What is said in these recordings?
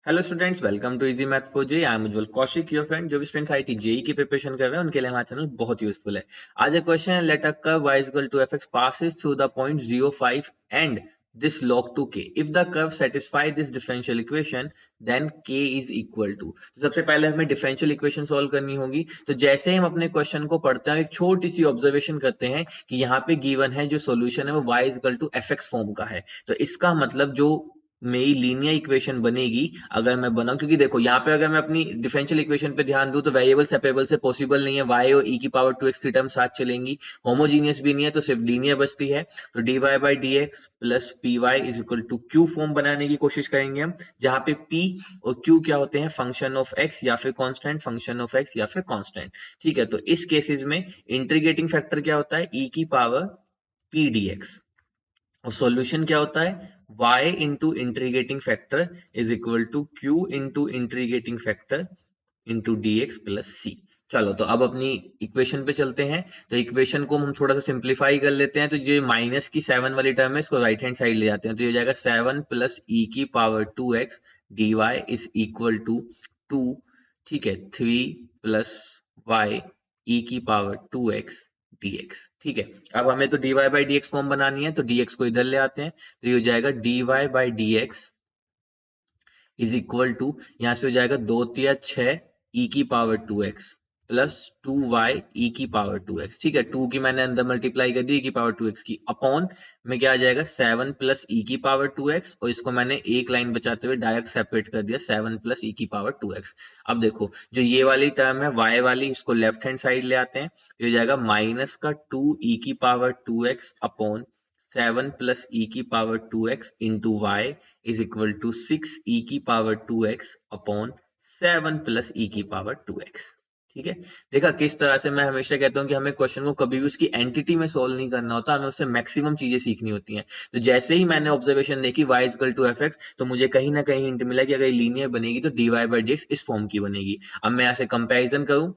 Hello students, welcome to easy math for JEE. I am Ujjwal Kaushik, your friend. जो भी students IIT JEE की preparation कर रहे हैं उनके लिए हमारा चैनल बहुत यूजफुल है। आज एक क्वेश्चन है, let a curve y equal to fx passes through the point 0, 5 and this log to k. If the curve satisfy this differential equation, then k is equal to। तो सबसे पहले हमें differential equation solve करनी होगी। तो जैसे ही हम अपने क्वेश्चन को पढ़ते हैं, एक छोटी सी ऑब्जर्वेशन करते हैं कि यहाँ पे गिवन है जो सॉल्यूशन है वो y इक्वल टू fx फॉर्म का है। तो इसका मतलब जो मेरी लीनियर इक्वेशन बनेगी अगर मैं बनाऊं, क्योंकि देखो यहाँ पे अगर मैं अपनी डिफरेंशियल इक्वेशन पे ध्यान दूं तो वेरिएबल सेपरेबल से पॉसिबल नहीं है। y और e की पावर 2x की टर्म साथ चलेंगी, होमोजीनियस भी नहीं है, तो सिर्फ लीनियर बचती है। तो dy by D X plus P Y is equal to Q form बनाने की कोशिश करेंगे हम, जहां पे p और q क्या होते हैं, फंक्शन ऑफ x या फिर कांस्टेंट, फंक्शन ऑफ x या फिर कांस्टेंट। ठीक है, तो इस केसेस में इंटीग्रेटिंग फैक्टर क्या होता है, e की पावर p dx, और सॉल्यूशन क्या होता है, y into integrating factor is equal to q into integrating factor into D X plus C. चलो, तो अब अपनी इक्वेशन पे चलते हैं। तो इक्वेशन को हम थोड़ा सा सिंप्लीफाई कर लेते हैं। तो जो माइनस की 7 वाली टर्म है इसको राइट हैंड साइड ले जाते हैं, तो ये हो जाएगा 7 प्लस ई की power 2x D Y is equal to 2। ठीक है, 3 प्लस वाई ई की पावर 2x dx। ठीक है, अब हमें तो dy by D x form बनानी है, तो dx को इधर ले आते हैं, तो ये हो जाएगा dy by D X is equal to, यहां से हो जाएगा 2 × 6 e की power 2x plus 2y e की पावर 2x। ठीक है, 2 की मैंने अंदर मल्टीप्लाई कर दी, e की पावर 2x की, अपॉन में क्या आ जाएगा 7 प्लस e की पावर 2x, और इसको मैंने एक लाइन बचाते हुए डायरेक्ट सेपरेट कर दिया 7 प्लस e की पावर 2x। अब देखो जो ये वाली टर्म है y वाली, इसको लेफ्ट हैंड साइड ले आते हैं, ये हो जाएगा माइनस का 2 e की power 2x upon 7 plus e की power 2x into Y is equal to 6 e की power 2x upon 7 plus e की पावर 2x। ठीक है, देखा किस तरह से मैं हमेशा कहता हूं कि हमें क्वेश्चन को कभी भी उसकी एंटिटी में सोल्व नहीं करना होता, हमें उससे मैक्सिमम चीजें सीखनी होती हैं। तो जैसे ही मैंने ऑब्जर्वेशन देखी y equal to F X, तो मुझे कहीं ना कहीं हिंट मिला कि अगर लीनियर बनेगी तो dy बाई डी एक्स इस फॉर्म की बनेगी। अब मैं ऐसे कंपेरिजन करूं,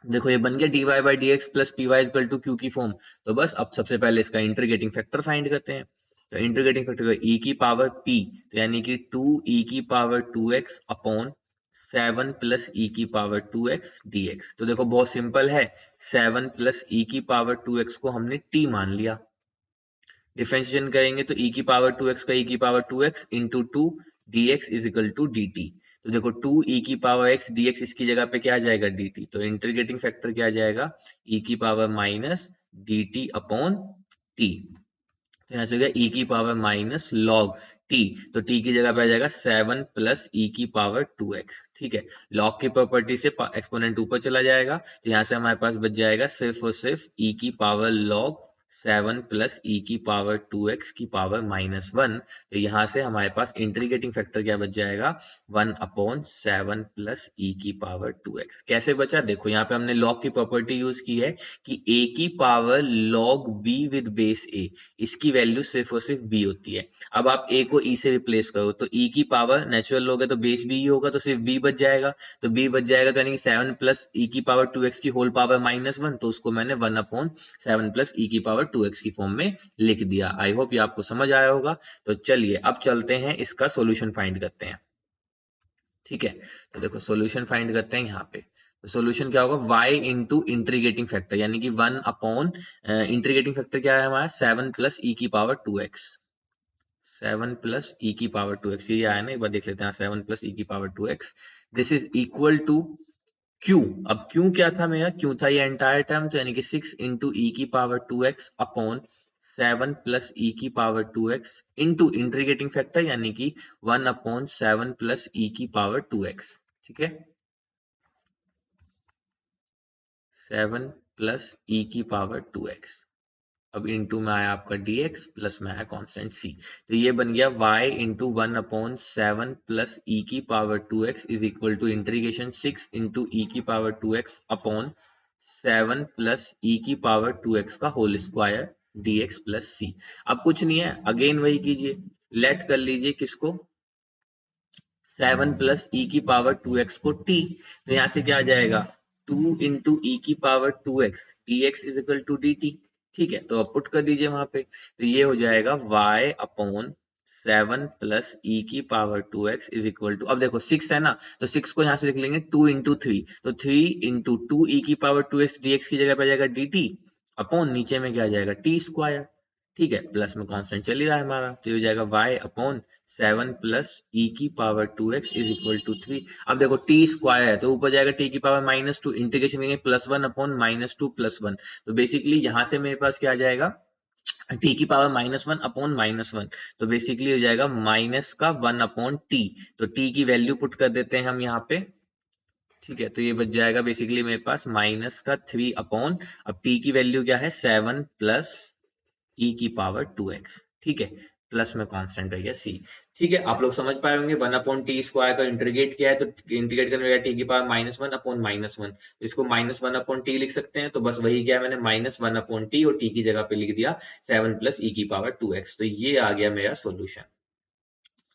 देखो ये बन गया dy by D X plus P Y equal to Q की फॉर्म। तो बस अब सबसे पहले इसका इंटीग्रेटिंग फैक्टर फाइंड करते हैं। तो इंटीग्रेटिंग फैक्टर e की पावर p, तो यानी कि 2 e की power 2x upon 7 plus e की पावर 2x dx। तो देखो बहुत सिंपल है, 7 प्लस e की पावर 2x को हमने t मान लिया। डिफरेंशिएशन करेंगे तो e की पावर 2x का e की power 2x into 2 dx is equal to dt। तो देखो 2 e की पावर x dx, इसकी जगह पे क्या आ जाएगा dt, तो इंटीग्रेटिंग फैक्टर क्या आ जाएगा, e की power minus dt upon t। तो यहाँ से हो गया e की पावर माइनस लॉग t, तो t की जगह पे आ जाएगा 7 प्लस e की पावर 2x। ठीक है, लॉग की प्रॉपर्टी से एक्सपोनेंट ऊपर चला जाएगा, तो यहाँ से हमारे पास बच जाएगा सिर्फ और सिर्फ e की पावर लॉग 7 प्लस e की पावर 2x की पावर माइनस 1। तो यहाँ से हमारे पास इंटीग्रेटिंग फैक्टर क्या बच जाएगा, 1 अपॉन 7 प्लस e की पावर 2x। कैसे बचा, देखो यहाँ पे हमने लॉग की प्रॉपर्टी यूज की है कि a की power log b with base a, इसकी वैल्यू सिर्फ और सिर्फ b होती है। अब आप a को e से रिप्लेस करो, तो e की पावर नेचुरल लॉग है तो बेस b ही होगा, तो सिर्फ b बच जाएगा। तो b बच जाएगा, तो यानी कि 7 प्लस e की पावर 2x की होल पावर माइनस 1, तो उसको मैंने 1 अपॉन 7 प्लस e की पावर 2x की फॉर्म में लिख दिया। आई होप ये आपको समझ आया होगा। तो चलिए अब चलते हैं, इसका सॉल्यूशन फाइंड करते हैं। ठीक है, तो देखो सॉल्यूशन फाइंड करते हैं यहाँ पे। तो सॉल्यूशन क्या होगा, y इंटू इंटीग्रेटिंग फैक्टर, यानी कि 1 अपॉन इंटीग्रेटिंग फैक्टर क्या है हमारा, 7 प्लस e की पावर 2x, 7 प्लस e की पावर 2x, ये आया ना, एक बार देख लेते हैं, 7 प्लस e की power 2x, this is equal to q। अब q क्या था मेरा, q था ये एंटायर टर्म, तो यानी कि 6 इंटू e की power 2x upon 7 plus e की power 2x into integrating factor, यानी कि 1 अपॉन 7 प्लस e की पावर 2x। ठीक है, 7 प्लस e की पावर 2x, अब इंटू में आया आपका dx प्लस में आया कांस्टेंट c। तो ये बन गया y into 1 upon 7 plus e की power 2x is equal to integration 6 into e की power 2x upon 7 plus e की पावर 2x का whole square dx plus c। अब कुछ नहीं है, अगेन वही कीजिए, लेट कर लीजिए किसको, 7 प्लस e की पावर 2x को t, तो यहां से क्या आ जाएगा, 2 इंटू e की power 2x dx is equal to dt। ठीक है, तो अब पुट कर दीजिए वहां पे, तो ये हो जाएगा y अपॉन 7 प्लस ई की power 2x is equal to, अब देखो 6 है ना, तो 6 को यहाँ से लिख लेंगे 2 इंटू 3, तो 3 इंटू 2 ई की पावर 2x dx की जगह पे आ जाएगा dt अपॉन नीचे में क्या आ जाएगा t स्क्वायर, ठीक है, प्लस में कांस्टेंट चल ही रहा है हमारा, तो ये हो जाएगा y अपॉन 7 प्लस ई की power 2x is equal to 3। अब देखो t स्क्वायर है तो ऊपर जाएगा t की पावर -2, इंटीग्रेशन करेंगे +1 अपॉन -2 +1, तो बेसिकली यहाँ से मेरे पास क्या आ जाएगा t की पावर -1 अपॉन -1, तो बेसिकली हो जाएगा माइनस का 1 अपॉन टी, तो t की वैल्यू पुट कर देते हैं हम यहाँ पे, ठीक है, तो ये बच जाएगा बेसिकली मेरे पास माइनस का 3 अपॉन, अब t की वैल्यू क्या है 7 प्लस e की पावर 2x, ठीक है, प्लस में कांस्टेंट है c, ठीक है, आप लोग समझ पाए होंगे 1 अपॉन टी स्क्वायर का इंटीग्रेट किया है, तो इंटीग्रेट करने में टी की पावर -1 अपॉन -1, तो इसको -1 अपॉन टी लिख सकते हैं, तो बस वही किया मैंने -1 अपॉन टी और टी की जगह पे लिख दिया 7 प्लस ई की पावर 2x, तो ये आ गया मेरा सोल्यूशन।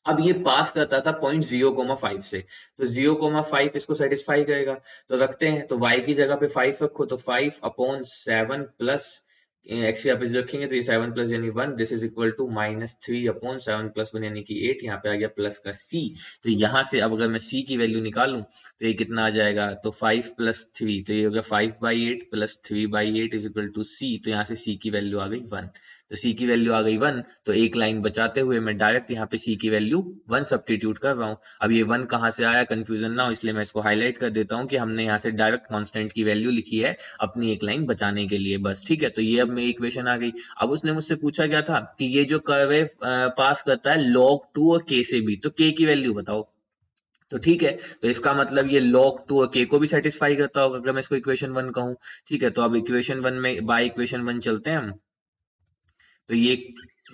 अब ये पास करता था पॉइंट 0,5 से, तो 0,5 इसको सेटिस्फाई करेगा, तो रखते हैं, तो y की जगह पे 5 रखो, तो 5 अपॉन 7 प्लस एक्स यहाँ पे रखेंगे तो ये 7 प्लस यानी 1, this is equal to -3 upon 7 plus 1 यानी कि 8, यहाँ पे आ गया प्लस का c, तो यहाँ से अब अगर मैं c की वैल्यू निकालूं तो ये कितना आ जाएगा, तो 5 प्लस 3, तो ये हो गया 5/8 plus 3/8 is equal to c, तो यहाँ से c की वैल्यू आ गई 1, तो c की वैल्यू आ गई 1, तो एक लाइन बचाते हुए मैं डायरेक्ट यहाँ पे c की वैल्यू 1 सब्स्टिट्यूट कर रहा हूँ। अब ये 1 कहाँ से आया कंफ्यूजन ना हो, इसलिए मैं इसको हाईलाइट कर देता हूँ कि हमने यहाँ से डायरेक्ट कांस्टेंट की वैल्यू लिखी है अपनी एक लाइन बचाने के लिए बस, ठीक है, तो ये अब मेरी इक्वेशन आ गई। अब उसने मुझसे पूछा क्या था कि ये जो कर्व है पास करता है log 2 और k से भी, तो k की वैल्यू बताओ, तो ठीक है, तो इसका मतलब ये log 2 और k को भी सेटिस्फाई करता होगा अगर मैं इसको इक्वेशन 1 कहूँ, ठीक है, तो अब इक्वेशन 1 में बाय इक्वेशन 1 चलते हैं हम, तो ये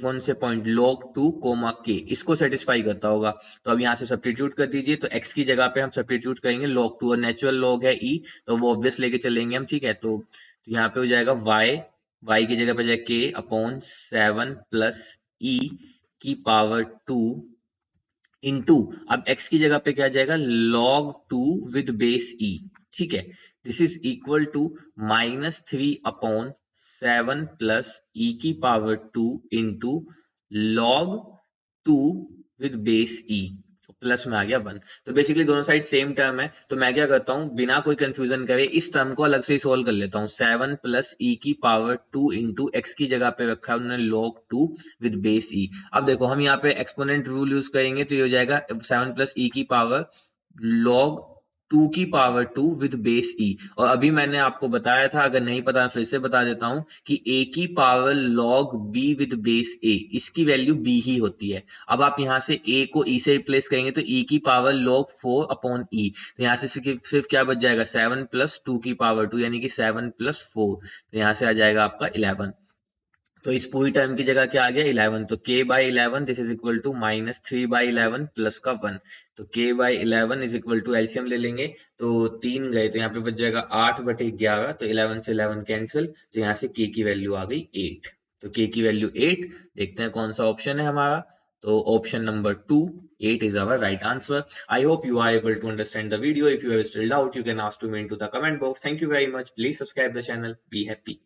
कौन से पॉइंट log 2 कोमा k इसको सेटिस्फाई करता होगा, तो अब यहाँ से सब्स्टिट्यूट कर दीजिए, तो x की जगह पे हम सब्स्टिट्यूट करेंगे log 2 और नेचुरल log है e, तो वो ऑब्वियस लेके चलेंगे हम, ठीक है, तो यहाँ पे हो जाएगा y की जगह पे जाएगा k अपॉन 7 प्लस e की पावर 2 इनटू, अब x की जगह पे क्या जाएगा log 2 विद बेस e, ठीक है, this is equal to -3 upon 7 plus e की power 2 into log 2 with base e, plus में आ गया 1, तो बेसिकली दोनों साइड सेम टर्म है, तो मैं क्या करता हूं बिना कोई कंफ्यूजन करे इस टर्म को अलग से ही सोल्व कर लेता हूं, 7 प्लस ई की पावर 2 इंटू एक्स की जगह पे रखा है उन्होंने log 2 विद बेस ई। अब देखो हम यहाँ पे एक्सपोनेंट रूल यूज करेंगे तो ये हो जाएगा 7 प्लस ई की पावर log 2 की पावर 2 विद बेस ई, और अभी मैंने आपको बताया था, अगर नहीं पता फिर से बता देता हूं कि a की power log b with base a, इसकी वैल्यू b ही होती है। अब आप यहां से a को e से रिप्लेस करेंगे तो e की पावर log 4 अपॉन e, तो यहां से सिर्फ क्या बच जाएगा 7 प्लस 2 की पावर 2 यानी कि 7 प्लस 4, तो यहां से आ जाएगा आपका 11, तो इस पूरी टर्म की जगह क्या आ गया 11, तो k by 11 this is equal to -3/11 plus का 1, तो k by 11 is equal to LCM ले लेंगे, तो 3 गए तो यहाँ पे बच जाएगा 8/11, तो 11 से 11 कैंसिल, तो यहाँ से k की वैल्यू आ गई 8, तो k की वैल्यू 8, देखते हैं कौन सा ऑप्शन है हमारा, तो option number 2, 8 is our right answer. I hope you are able to understand the video. If you have still doubt, you can ask to me into the comment box. Thank you very much. Please subscribe the channel. Be happy.